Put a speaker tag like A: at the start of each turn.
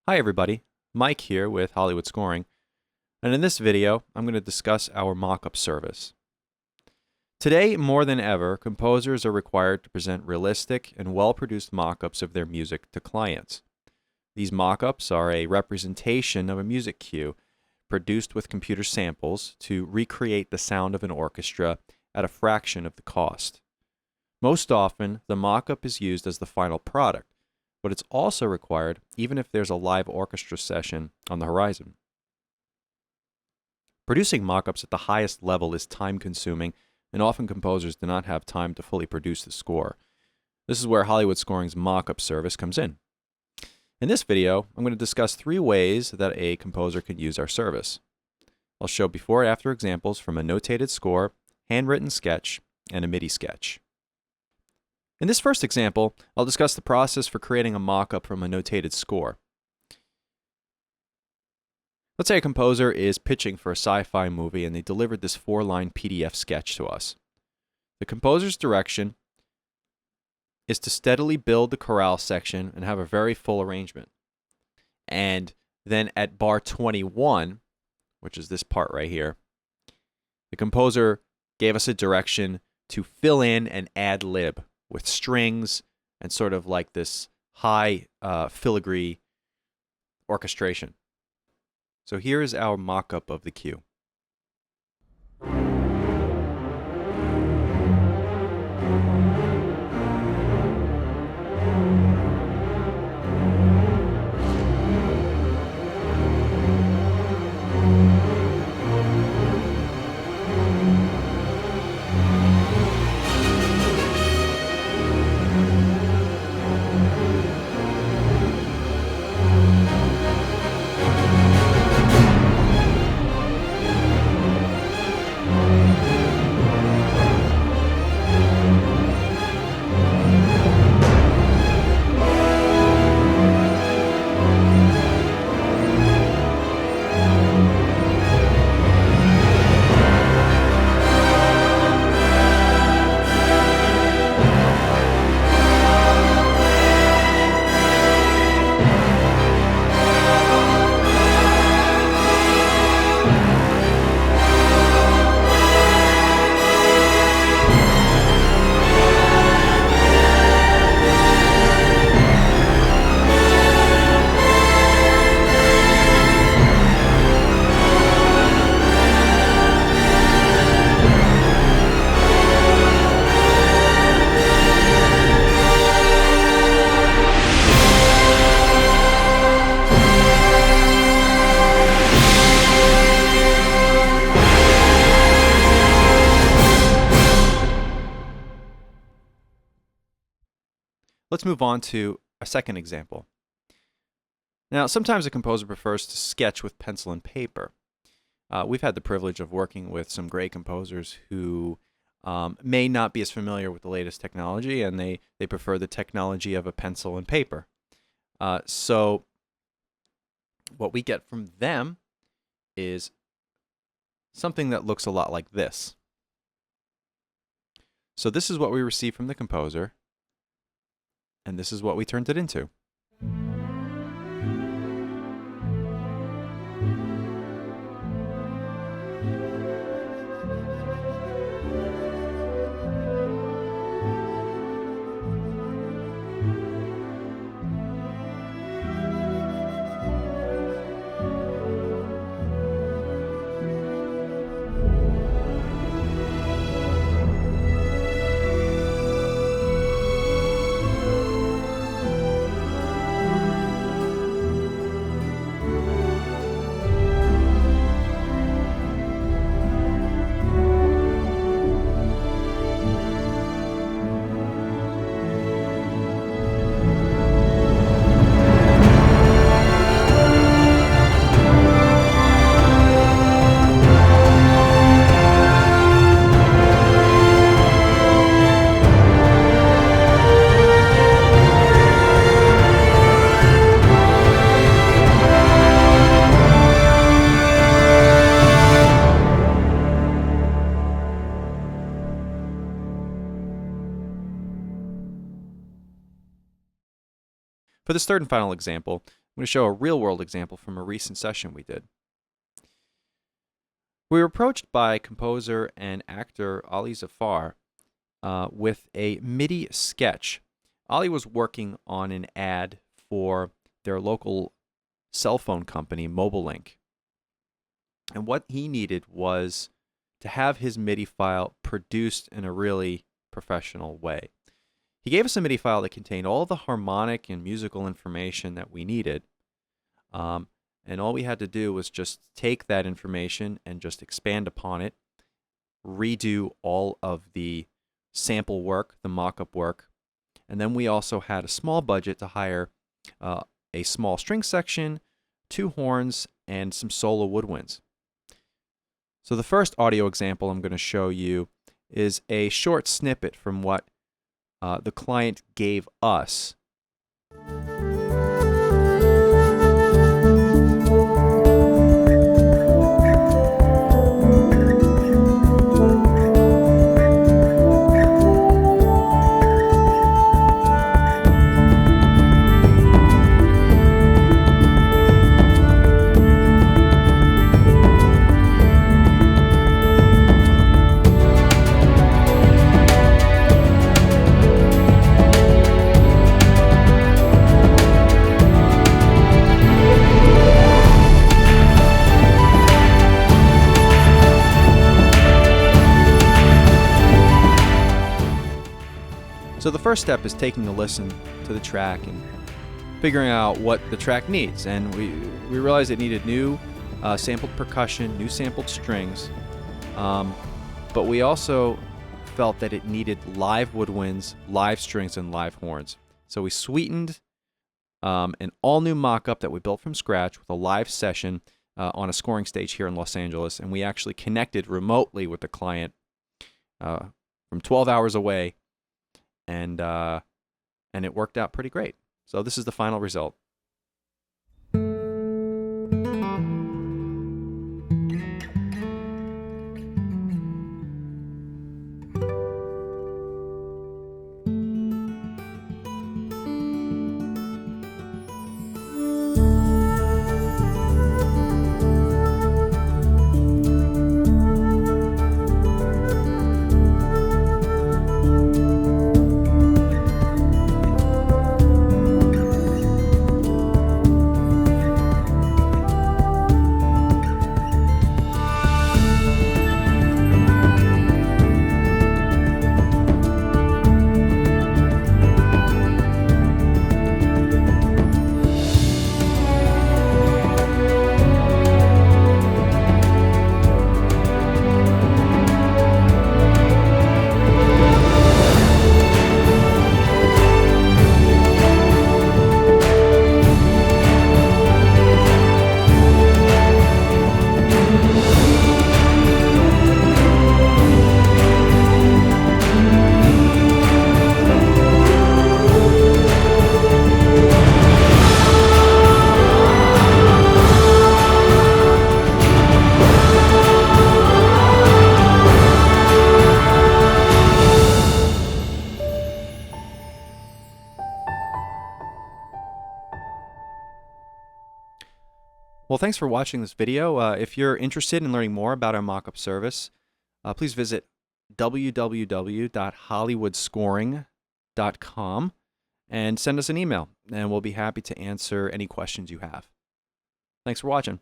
A: Hi everybody, Mike here with Hollywood Scoring, and in this video I'm going to discuss our mockup service. Today, more than ever, composers are required to present realistic and well-produced mockups of their music to clients. These mockups are a representation of a music cue produced with computer samples to recreate the sound of an orchestra at a fraction of the cost. Most often, the mockup is used as the final product, but it's also required even if there's a live orchestra session on the horizon. Producing mockups at the highest level is time-consuming, and often composers do not have time to fully produce the score. This is where Hollywood Scoring's mockup service comes in. In this video, I'm going to discuss 3 ways that a composer can use our service. I'll show before and after examples from a notated score, handwritten sketch, and a MIDI sketch. In this first example, I'll discuss the process for creating a mockup from a notated score. Let's say a composer is pitching for a sci-fi movie and they delivered this 4-line PDF sketch to us. The composer's direction is to steadily build the chorale section and have a very full arrangement. And then at bar 21, which is this part right here, the composer gave us a direction to fill in and ad-lib with strings and sort of like this high filigree orchestration. So here is our mock-up of the cue. Let's move on to a second example. Now, sometimes a composer prefers to sketch with pencil and paper. We've had the privilege of working with some great composers who may not be as familiar with the latest technology, and they prefer the technology of a pencil and paper. So what we get from them is something that looks a lot like this. So this is what we receive from the composer, and this is what we turned it into. For this third and final example, I'm going to show a real-world example from a recent session we did. We were approached by composer and actor Ali Zafar with a MIDI sketch. Ali was working on an ad for their local cell phone company, MobileLink. And what he needed was to have his MIDI file produced in a really professional way. He gave us a MIDI file that contained all the harmonic and musical information that we needed. And all we had to do was just take that information and just expand upon it, redo all of the sample work, the mock-up work, and then we also had a small budget to hire a small string section, 2 horns, and some solo woodwinds. So the first audio example I'm going to show you is a short snippet from what the client gave us. So the first step is taking a listen to the track and figuring out what the track needs. And we realized it needed new sampled percussion, new sampled strings, but we also felt that it needed live woodwinds, live strings, and live horns. So we sweetened an all-new mock-up that we built from scratch with a live session on a scoring stage here in Los Angeles, and we actually connected remotely with the client from 12 hours away. And it worked out pretty great. So this is the final result. Well, thanks for watching this video. If you're interested in learning more about our mockup service, please visit www.hollywoodscoring.com and send us an email, and we'll be happy to answer any questions you have. Thanks for watching.